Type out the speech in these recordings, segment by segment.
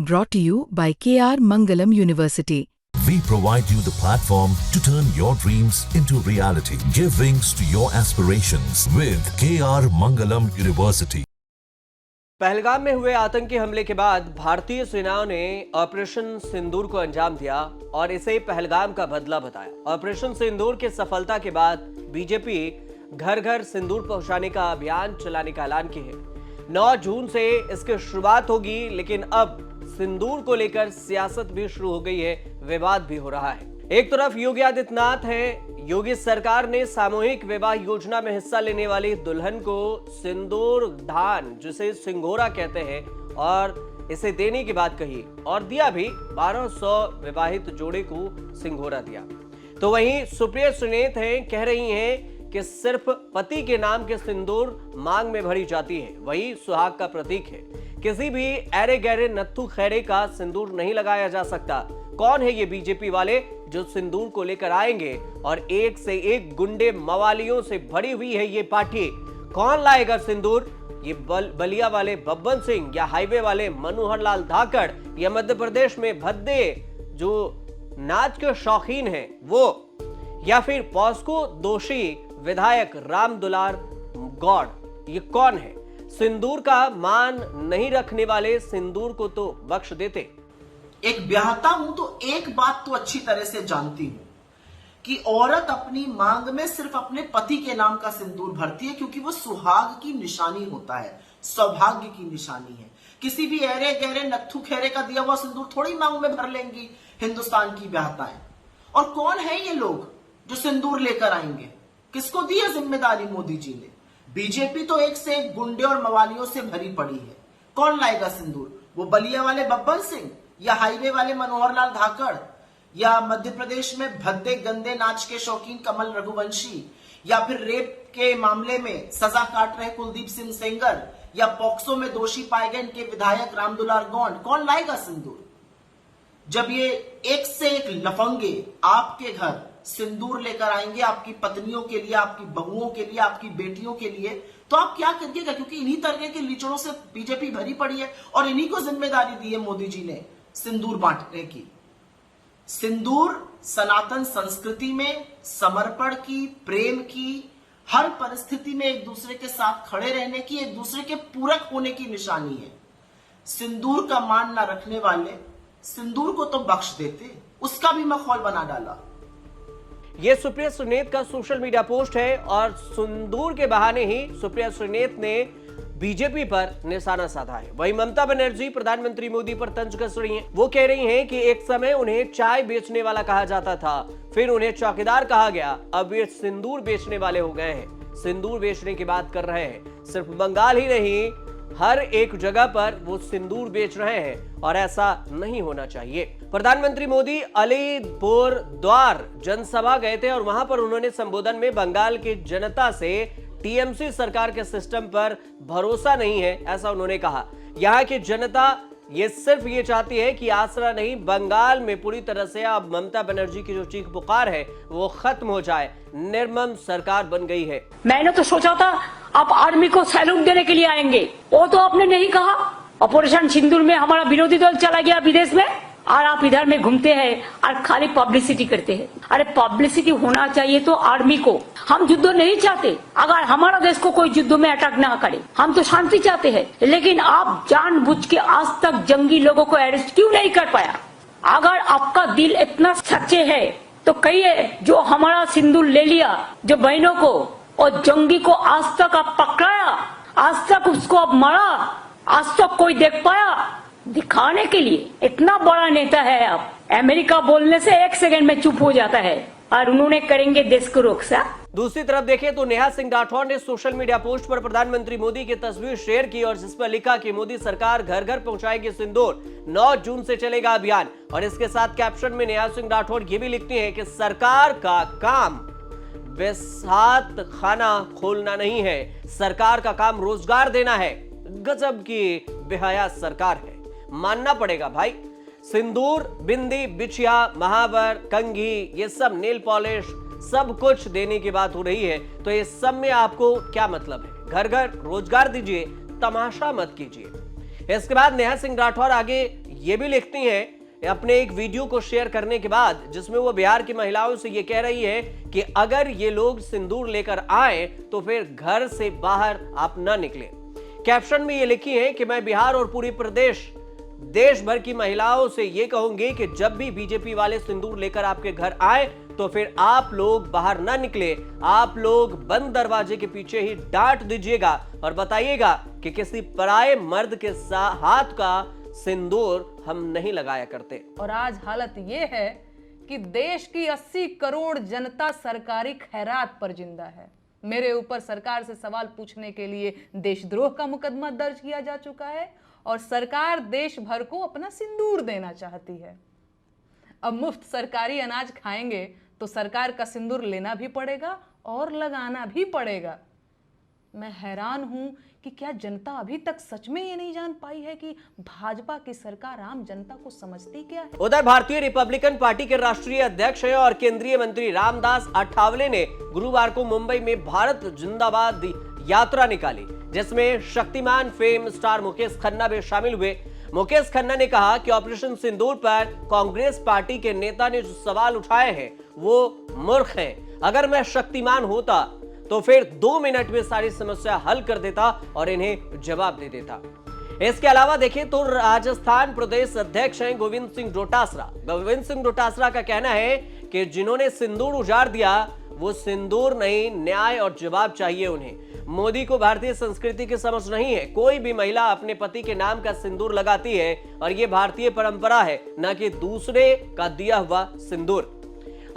Brought to you by KR Mangalam University. We provide you the platform to turn your dreams into reality. Give wings to your aspirations with KR Mangalam University. Pahalgam में हुए आतंकी हमले के बाद भारतीय सेना ने ऑपरेशन सिंदूर को अंजाम दिया और इसे पहलगाम का बदला बताया। ऑपरेशन सिंदूर की सफलता के बाद बीजेपी घर घर सिंदूर पहुंचाने का अभियान चलाने का ऐलान किया है। 9 जून से इसकी शुरुआत होगी, लेकिन अब सिंदूर को लेकर सियासत भी शुरू हो गई है, विवाद भी हो रहा है। एक तरफ योगी आदित्यनाथ हैं, योगी सरकार ने सामूहिक विवाह योजना में हिस्सा लेने वाली दुल्हन को सिंदूर दान, जिसे सिंघोरा कहते हैं, और इसे देने की बात कही और दिया भी। 1200 विवाहित जोड़े को सिंघोरा दिया। तो वहीं सुप्रिया सुनेत हैं, कह रही हैं कि सिर्फ पति के नाम के सिंदूर मांग में भरी जाती है, वही सुहाग का प्रतीक है। किसी भी ऐरे गहरे नत्थु खैरे का सिंदूर नहीं लगाया जा सकता। कौन है ये बीजेपी वाले जो सिंदूर को लेकर आएंगे? और एक से एक गुंडे मवालियों से भरी हुई है ये पार्टी। कौन लाएगा सिंदूर? ये बलिया वाले बब्बन सिंह, या हाईवे वाले मनोहर लाल धाकड़, या मध्य प्रदेश में भद्दे जो नाच के शौकीन हैं वो, या फिर पॉस्को दोषी विधायक राम दुलार गौड़? ये कौन है? सिंदूर का मान नहीं रखने वाले सिंदूर को तो बख्श देते। एक ब्याहता हूं तो एक बात तो अच्छी तरह से जानती हूं कि औरत अपनी मांग में सिर्फ अपने पति के नाम का सिंदूर भरती है, क्योंकि वो सुहाग की निशानी होता है, सौभाग्य की निशानी है। किसी भी ऐरे गहरे नत्थु खेरे का दिया हुआ सिंदूर थोड़ी मांग में भर लेंगी हिंदुस्तान की ब्याहताएं। और कौन है ये लोग जो सिंदूर लेकर आएंगे? किसको दी है जिम्मेदारी मोदी जी ने? बीजेपी तो एक से एक गुंडे और मवालियों से भरी पड़ी है। कौन लाएगा सिंदूर? वो बलिया वाले बब्बन सिंह, या हाईवे वाले मनोहर लाल धाकड़, या मध्य प्रदेश में भद्दे गंदे नाच के शौकीन कमल रघुवंशी, या फिर रेप के मामले में सजा काट रहे कुलदीप सिंह सेंगर, या पॉक्सो में दोषी पाए गए इनके विधायक रामदुलार गौड़? कौन लाएगा सिंदूर? जब ये एक से एक लफंगे आपके घर सिंदूर लेकर आएंगे, आपकी पत्नियों के लिए, आपकी बहुओं के लिए, आपकी बेटियों के लिए, तो आप क्या करिएगा? क्योंकि इन्हीं तरह के लीचड़ों से बीजेपी भरी पड़ी है और इन्हीं को जिम्मेदारी दी है मोदी जी ने सिंदूर बांटने की। सिंदूर सनातन संस्कृति में समर्पण की, प्रेम की, हर परिस्थिति में एक दूसरे के साथ खड़े रहने की, एक दूसरे के पूरक होने की निशानी है। सिंदूर का मान ना रखने वाले सिंदूर को तो बख्श देते, उसका भी मखौल बना डाला। ये सुप्रिया सुनेत का सोशल मीडिया पोस्ट है और सिंदूर के बहाने ही सुप्रिया सुनेत ने बीजेपी पर निशाना साधा है। वहीं ममता बनर्जी प्रधानमंत्री मोदी पर तंज कस रही हैं। वो कह रही हैं कि एक समय उन्हें चाय बेचने वाला कहा जाता था, फिर उन्हें चौकीदार कहा गया, अब ये सिंदूर बेचने वाले हो गए हैं। सिंदूर बेचने की बात कर रहे हैं। सिर्फ बंगाल ही नहीं, हर एक जगह पर वो सिंदूर बेच रहे हैं और ऐसा नहीं होना चाहिए। प्रधानमंत्री मोदी अलीपुर द्वार जनसभा गए थे और वहां पर उन्होंने संबोधन में बंगाल की जनता से टीएमसी सरकार के सिस्टम पर भरोसा नहीं है, ऐसा उन्होंने कहा। यहाँ की जनता ये सिर्फ ये चाहती है कि आसरा नहीं, बंगाल में पूरी तरह से अब ममता बनर्जी की जो चीख पुकार है वो खत्म हो जाए। निर्मम सरकार बन गई है। मैंने तो सोचा था आप आर्मी को सैल्यूट देने के लिए आएंगे, वो तो आपने नहीं कहा। ऑपरेशन सिंदूर में हमारा विरोधी दल चला गया विदेश में और आप इधर में घूमते हैं और खाली पब्लिसिटी करते हैं। अरे पब्लिसिटी होना चाहिए तो आर्मी को। हम युद्ध नहीं चाहते, अगर हमारा देश को कोई युद्ध में अटैक ना करे, हम तो शांति चाहते हैं। लेकिन आप जानबूझ के आज तक जंगी लोगों को अरेस्ट क्यों नहीं कर पाया? अगर आपका दिल इतना सच्चे है तो कहिए, जो हमारा सिंदूर ले लिया जो बहनों को, और जंगी को आज तक आप पकड़ाया, आज तक उसको आप मारा, आज तक कोई देख पाया? दिखाने के लिए इतना बड़ा नेता है आप। अमेरिका बोलने से 1 सेकंड में चुप हो जाता है और उन्होंने करेंगे देश को रक्षा। दूसरी तरफ देखें तो नेहा सिंह राठौर ने सोशल मीडिया पोस्ट पर प्रधानमंत्री मोदी की तस्वीर शेयर की और जिस पर लिखा कि मोदी सरकार घर घर पहुंचाएगी सिंदूर, 9 जून से चलेगा अभियान। और इसके साथ कैप्शन में नेहा सिंह राठौर ये भी लिखती हैं कि सरकार का काम बेसात खाना खोलना नहीं है, सरकार का काम रोजगार देना है। गजब की बेहया सरकार है, मानना पड़ेगा भाई। सिंदूर, बिंदी, बिछिया, महावर, कंघी, ये सब नेल पॉलिश, सब कुछ देने की बात हो रही है, तो इस सब में आपको क्या मतलब है? घर घर रोजगार दीजिए, तमाशा मत कीजिए। इसके बाद नेहा सिंह राठौर आगे ये भी लिखती हैं अपने एक वीडियो को शेयर करने के बाद, जिसमें वो बिहार की महिलाओं से ये कह रही है कि अगर ये लोग सिंदूर लेकर आए तो फिर घर से बाहर आप ना निकले। कैप्शन में ये लिखी है कि मैं बिहार और पूरी देश भर की महिलाओं से ये कहूंगी कि जब भी बीजेपी वाले सिंदूर लेकर आपके घर आए तो फिर आप लोग बाहर ना निकले, आप लोग बंद दरवाजे के पीछे ही डांट दीजिएगा और बताइएगा कि किसी पराये मर्द के हाथ का सिंदूर हम नहीं लगाया करते। और आज हालत ये है कि देश की 80 करोड़ जनता सरकारी खैरात पर जिंदा है। मेरे ऊपर सरकार से सवाल पूछने के लिए देशद्रोह का मुकदमा दर्ज किया जा चुका है और सरकार देश भर को अपना सिंदूर देना चाहती है। अब मुफ्त सरकारी अनाज खाएंगे तो सरकार का सिंदूर लेना भी पड़ेगा और लगाना भी पड़ेगा। मैं हैरान हूं कि क्या जनता अभी तक सच में ये नहीं जान पाई है कि भाजपा की सरकार आम जनता को समझती क्या है। उधर भारतीय रिपब्लिकन पार्टी के राष्ट्रीय अध्यक्ष हैं और केंद्रीय मंत्री रामदास अठावले ने गुरुवार को मुंबई में भारत जिंदाबाद यात्रा निकाली, जिसमें शक्तिमान फेम स्टार मुकेश खन्ना भी शामिल हुए। मुकेश खन्ना ने कहा कि ऑपरेशन सिंदूर पर कांग्रेस पार्टी के नेता ने जो सवाल उठाए हैं वो मूर्ख हैं। अगर मैं शक्तिमान होता तो फिर 2 मिनट में सारी समस्या हल कर देता और इन्हें जवाब दे देता। इसके अलावा देखें तो राजस्थान प्रदेश अध्यक्ष हैं गोविंद सिंह डोटासरा। गोविंद सिंह डोटासरा का कहना है कि जिन्होंने सिंदूर उजाड़ दिया वो सिंदूर नहीं, न्याय और जवाब चाहिए उन्हें। मोदी को भारतीय संस्कृति की समझ नहीं है। कोई भी महिला अपने पति के नाम का सिंदूर लगाती है और ये भारतीय परंपरा है, न कि दूसरे का दिया हुआ सिंदूर।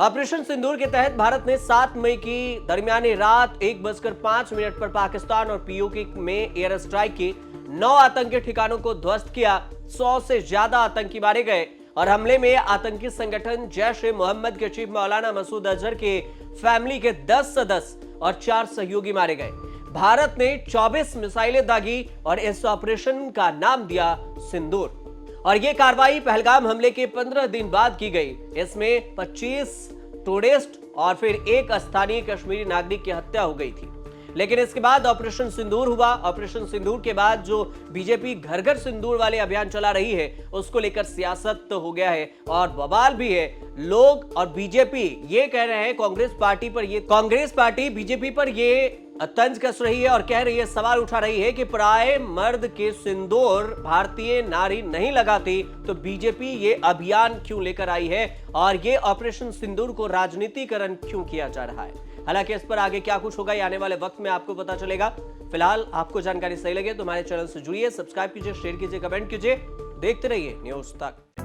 ऑपरेशन सिंदूर के तहत भारत ने 7 मई की दरमियानी रात 1:05 पर पाकिस्तान और पीओके में एयर स्ट्राइक की। 9 आतंकी ठिकानों को ध्वस्त किया। 100 से ज्यादा आतंकी मारे गए और हमले में आतंकी संगठन जैश ए मोहम्मद के चीफ मौलाना मसूद अजहर के फैमिली के 10 सदस्य और 4 सहयोगी मारे गए। भारत ने 24 मिसाइलें दागी और इस ऑपरेशन का नाम दिया सिंदूर। और यह कार्रवाई पहलगाम हमले के 15 दिन बाद की गई। इसमें 25 टूरिस्ट और फिर एक स्थानीय कश्मीरी नागरिक की हत्या हो गई थी। लेकिन इसके बाद ऑपरेशन सिंदूर हुआ। ऑपरेशन सिंदूर के बाद जो बीजेपी घर घर सिंदूर वाले अभियान चला रही है उसको लेकर सियासत तो हो गया है और बवाल भी है। लोग और बीजेपी ये कह रहे हैं कांग्रेस पार्टी बीजेपी पर ये तंज कस रही है और कह रही है, सवाल उठा रही है कि पराये मर्द के सिंदूर भारतीय नारी नहीं लगाती तो बीजेपी ये अभियान क्यों लेकर आई है और ये ऑपरेशन सिंदूर को राजनीतिकरण क्यों किया जा रहा है। हालांकि इस पर आगे क्या कुछ होगा ये आने वाले वक्त में आपको पता चलेगा। फिलहाल आपको जानकारी सही लगे तो हमारे चैनल से जुड़िए, सब्सक्राइब कीजिए, शेयर कीजिए, कमेंट कीजिए। देखते रहिए न्यूज़ तक।